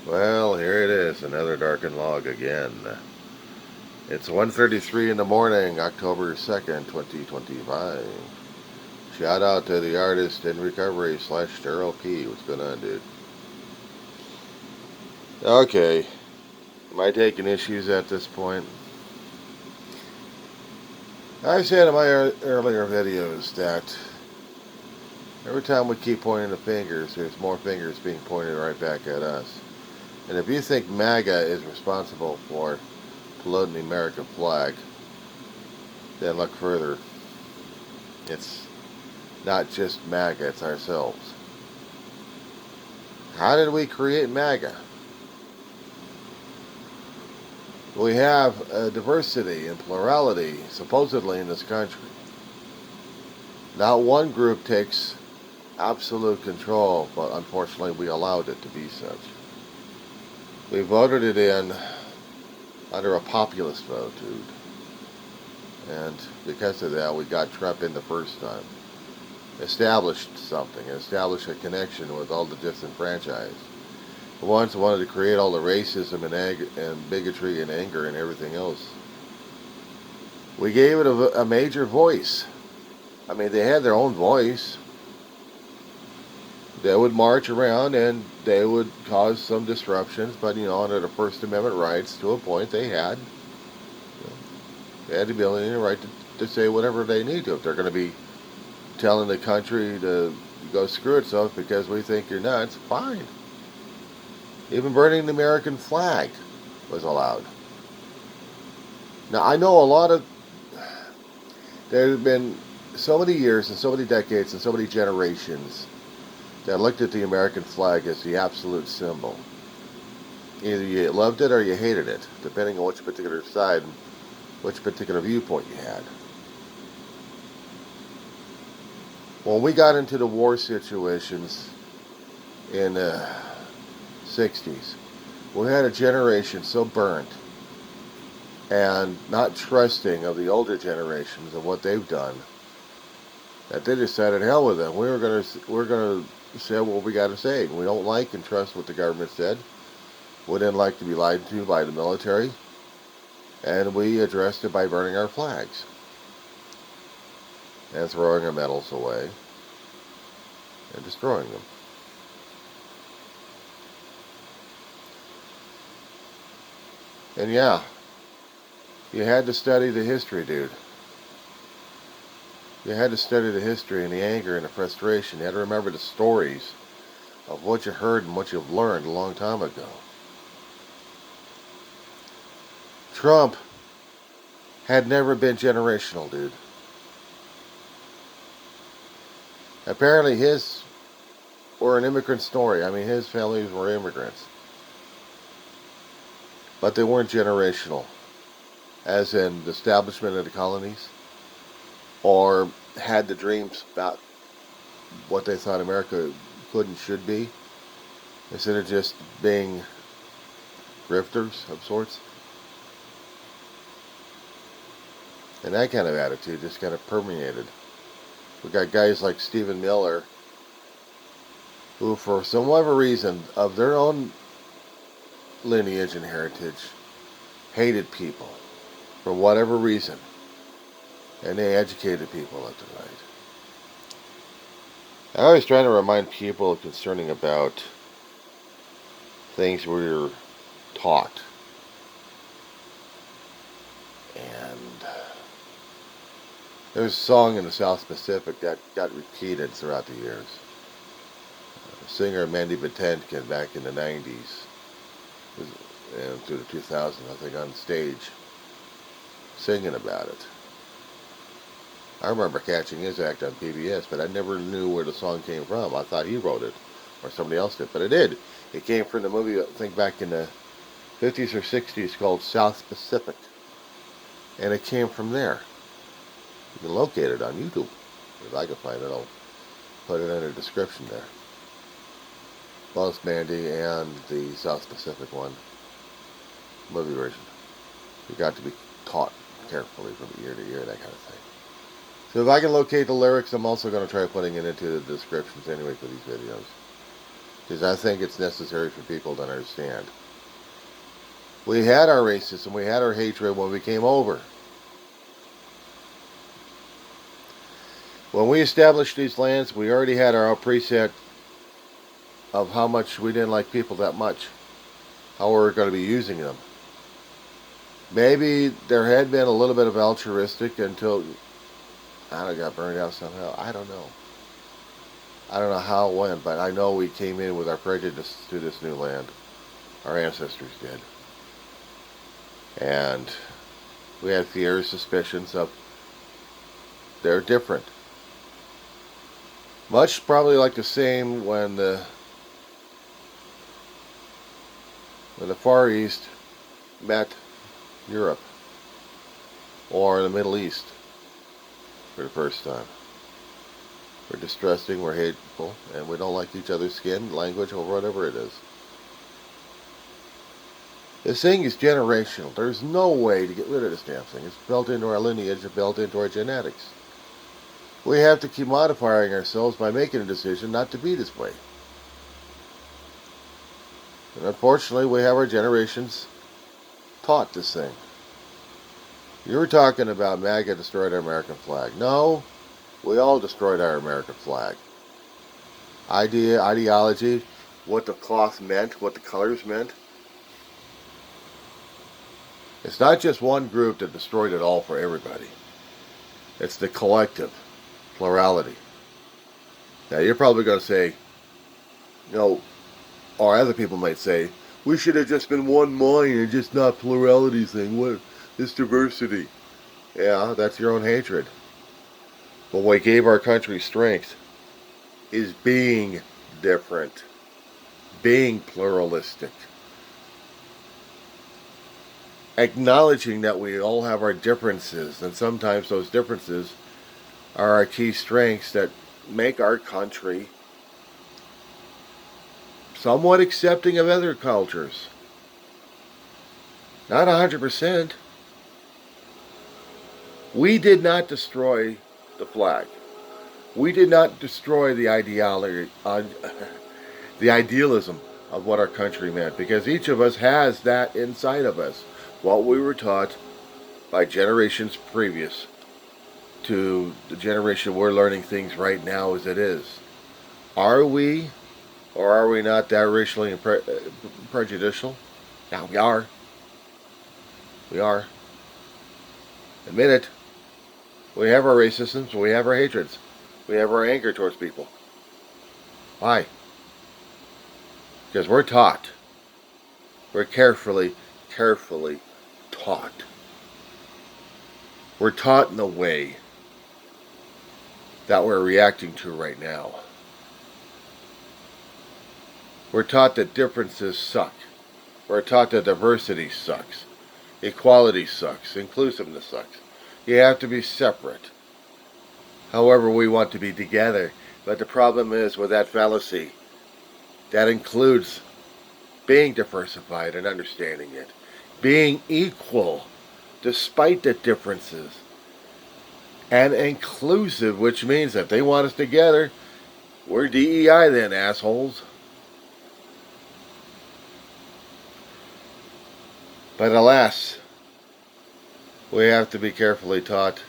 Well, here it is, another darkened log again. It's 1:33 in the morning, October 2nd, 2025. Shout out to the artist in recovery slash DarrylP. What's going on, dude? Okay. Am I taking issues at this point? I said in my earlier videos that every time we keep pointing the fingers, there's more fingers being pointed right back at us. And if you think MAGA is responsible for polluting the American flag, then look further. It's not just MAGA, it's ourselves. How did we create MAGA? We have a diversity and plurality, supposedly, in this country. Not one group takes absolute control, but unfortunately we allowed it to be such. We voted it in under a populist vote, dude. And because of that, we got Trump in the first time. Established something, established a connection with all the disenfranchised. The ones who wanted to create all the racism and bigotry and anger and everything else. We gave it a major voice. I mean, they had their own voice. They would march around and they would cause some disruptions, but under the First Amendment rights, to a point, they had the ability and the right to say whatever they need to. If they're going to be telling the country to go screw itself because we think you're nuts, fine. Even burning the American flag was allowed. Now, I know there have been so many years and so many decades and so many generations that looked at the American flag as the absolute symbol. Either you loved it or you hated it, depending on which particular side, which particular viewpoint you had. When we got into the war situations in the 60s, we had a generation so burnt and not trusting of the older generations of what they've done that they decided, hell with them. We're gonna say what we got to say. We don't like and trust what the government said. We didn't like to be lied to by the military, and we addressed it by burning our flags and throwing our medals away and destroying them. And yeah, you had to study the history, dude. You had to study the history and the anger and the frustration. You had to remember the stories of what you heard and what you've learned a long time ago. Trump had never been generational, dude. Apparently his were an immigrant story. I mean, his families were immigrants. But they weren't generational, as in the establishment of the colonies, or had the dreams about what they thought America could and should be, instead of just being grifters of sorts. And that kind of attitude just kind of permeated. We got guys like Stephen Miller, who for some whatever reason of their own lineage and heritage hated people for whatever reason, and they educated people left and right. I always try to remind people concerning about things we were taught, and there's a song in the South Pacific that got repeated throughout the years. Singer Mandy Patinkin back in the 90s and through the 2000s, I think, on stage singing about it. I remember catching his act on PBS, but I never knew where the song came from. I thought he wrote it or somebody else did, but it did. It came from the movie, I think, back in the 50s or 60s called South Pacific, and it came from there. You can locate it on YouTube. If I can find it, I'll put it in the description there. Both Mandy and the South Pacific one, movie version. You got to be taught carefully from year to year, that kind of thing. So if I can locate the lyrics, I'm also going to try putting it into the descriptions anyway for these videos. because I think it's necessary for people to understand. We had our racism, we had our hatred when we came over. When we established these lands, we already had our preset of how much we didn't like people that much, how we were going to be using them. Maybe there had been a little bit of altruistic until I don't know, got burned out somehow. I don't know. I don't know how it went, but I know we came in with our prejudice to this new land. Our ancestors did. And we had fears, suspicions of they're different. Much probably like the same when the Far East met Europe or the Middle East for the first time. We're distrusting, we're hateful, and we don't like each other's skin, language, or whatever it is. This thing is generational. There's no way to get rid of this damn thing. It's built into our lineage, it's built into our genetics. We have to keep modifying ourselves by making a decision not to be this way. And unfortunately, we have our generations taught this thing. You were talking about MAGA destroyed our American flag. No, we all destroyed our American flag. Ideology, what the cloth meant, what the colors meant. It's not just one group that destroyed it all for everybody. It's the collective, plurality. Now you're probably going to say, or other people might say, we should have just been one mind and just not plurality thing. What? This diversity. Yeah, that's your own hatred. But what gave our country strength is being different, being pluralistic, acknowledging that we all have our differences, and sometimes those differences are our key strengths that make our country somewhat accepting of other cultures. Not 100%. We did not destroy the flag. We did not destroy the ideology, the idealism of what our country meant, because each of us has that inside of us. What we were taught by generations previous to the generation we're learning things right now as it is. Are we, or are we not that racially prejudicial? Now we are. We are. Admit it. We have our racisms, we have our hatreds, we have our anger towards people. Why? Because we're taught. We're carefully taught. We're taught in a way that we're reacting to right now. We're taught that differences suck. We're taught that diversity sucks. Equality sucks. Inclusiveness sucks. You have to be separate. However, we want to be together. But the problem is with that fallacy, that includes being diversified and understanding it. Being equal despite the differences. And inclusive, which means that they want us together. We're DEI then, assholes. But alas, we have to be carefully taught,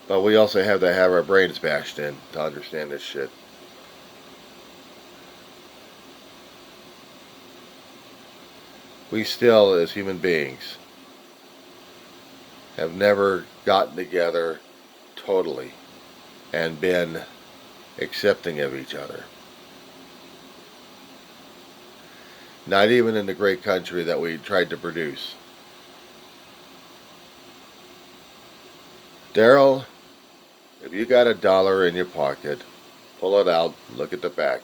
but we also have to have our brains bashed in to understand this shit. We still, as human beings, have never gotten together totally and been accepting of each other. Not even in the great country that we tried to produce. Darryl, if you got $1 in your pocket, pull it out, look at the back.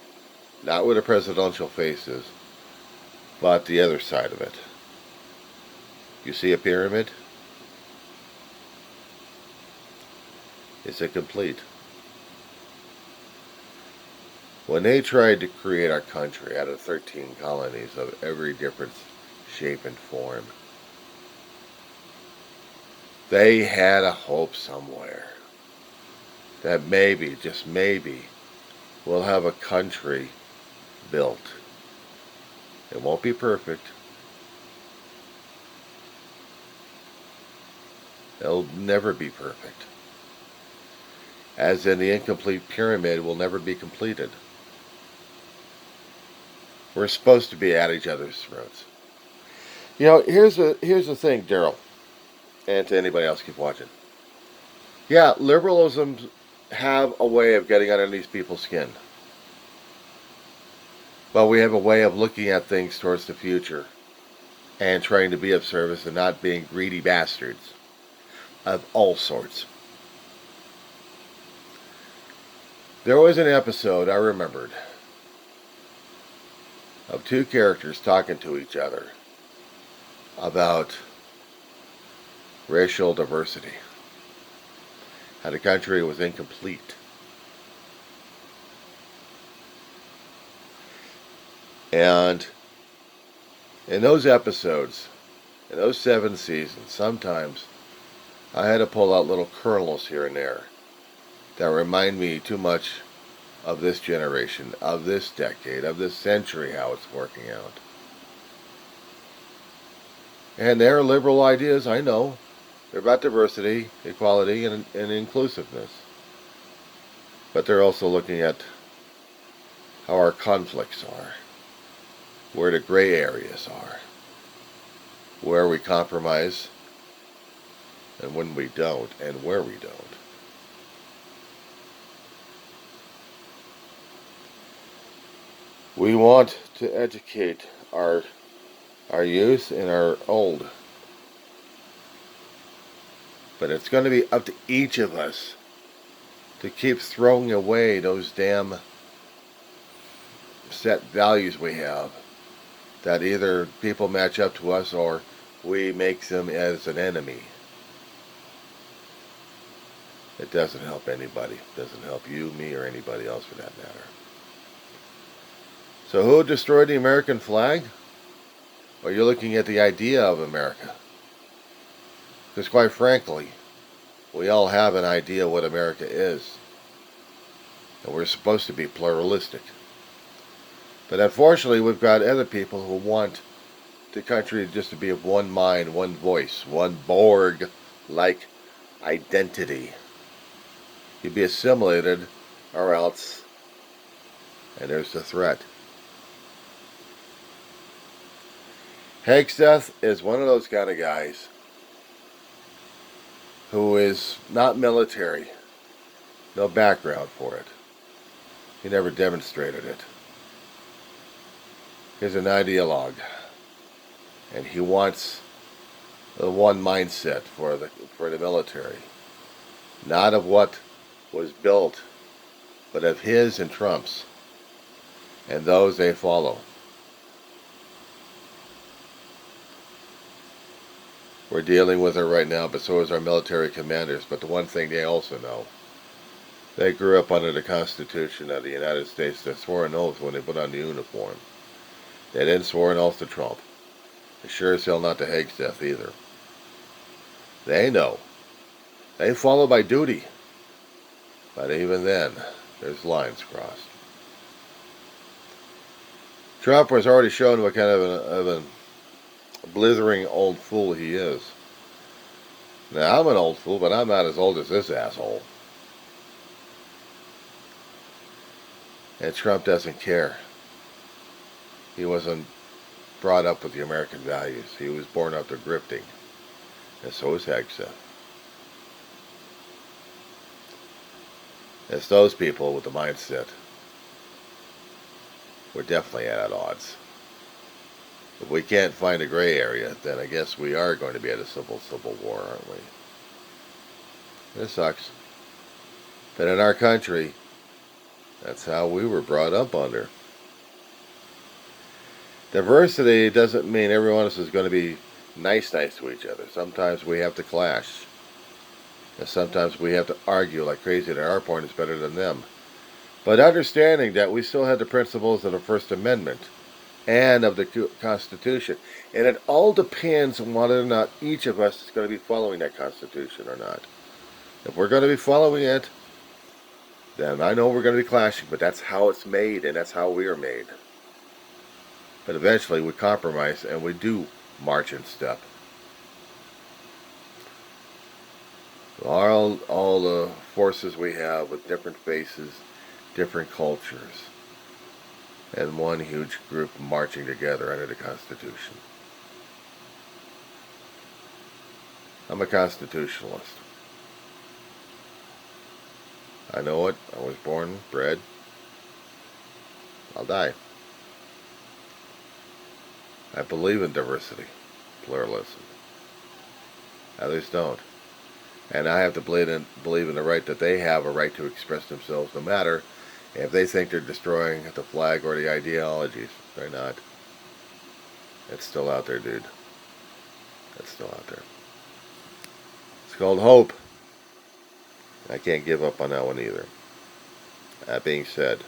Not where the presidential face is, but the other side of it. You see a pyramid? Is it complete? When they tried to create our country out of 13 colonies of every different shape and form, they had a hope somewhere that maybe, just maybe, we'll have a country built. It won't be perfect. It'll never be perfect. As in, the incomplete pyramid will never be completed. We're supposed to be at each other's throats. You know, here's the thing, Daryl, and to anybody else keep watching. Yeah, liberalism have a way of getting underneath people's skin. But we have a way of looking at things towards the future and trying to be of service and not being greedy bastards of all sorts. There was an episode I remembered of two characters talking to each other about racial diversity. How the country was incomplete. And in those episodes, in those 7 seasons, sometimes I had to pull out little kernels here and there that remind me too much of this generation, of this decade, of this century, how it's working out. And they're liberal ideas, I know. They're about diversity, equality, and inclusiveness. But they're also looking at how our conflicts are, where the gray areas are, where we compromise, and when we don't, and where we don't. We want to educate our youth and our old. But it's going to be up to each of us to keep throwing away those damn set values we have that either people match up to us or we make them as an enemy. It doesn't help anybody. It doesn't help you, me, or anybody else for that matter. So who destroyed the American flag? Well, you're looking at the idea of America. Because quite frankly, we all have an idea what America is. And we're supposed to be pluralistic. But unfortunately, we've got other people who want the country just to be of one mind, one voice, one Borg-like identity. You'd be assimilated or else, and there's the threat. Hegseth is one of those kind of guys who is not military, no background for it. He never demonstrated it. He's an ideologue, and he wants the one mindset for the military, not of what was built, but of his and Trump's, and those they follow. We're dealing with it right now, but so is our military commanders. But the one thing they also know, they grew up under the Constitution of the United States. They swore an oath when they put on the uniform. They didn't swear an oath to Trump. They sure as hell not to Hegseth either. They know. They follow by duty. But even then, there's lines crossed. Trump was already shown what kind of a blithering old fool he is. Now, I'm an old fool, but I'm not as old as this asshole. And Trump doesn't care. He wasn't brought up with the American values. He was born up to grifting. And so is Hegseth. It's those people with the mindset. We're definitely at odds. If we can't find a gray area, then I guess we are going to be at a civil war, aren't we? It sucks. But in our country, that's how we were brought up under. Diversity doesn't mean every one of us is going to be nice to each other. Sometimes we have to clash. And sometimes we have to argue like crazy that our point is better than them. But understanding that we still have the principles of the First Amendment and of the Constitution. And it all depends on whether or not each of us is going to be following that Constitution or not. If we're going to be following it, then I know we're going to be clashing, but that's how it's made, and that's how we are made. But eventually we compromise and we do march in step. All the forces we have with different faces, different cultures, and one huge group marching together under the Constitution. I'm a constitutionalist. I know it. I was born, bred. I'll die. I believe in diversity, pluralism. Others don't. And I have to believe in the right that they have a right to express themselves, no matter if they think they're destroying the flag or the ideologies. They're not. It's still out there, dude. It's still out there. It's called hope. I can't give up on that one either. That being said,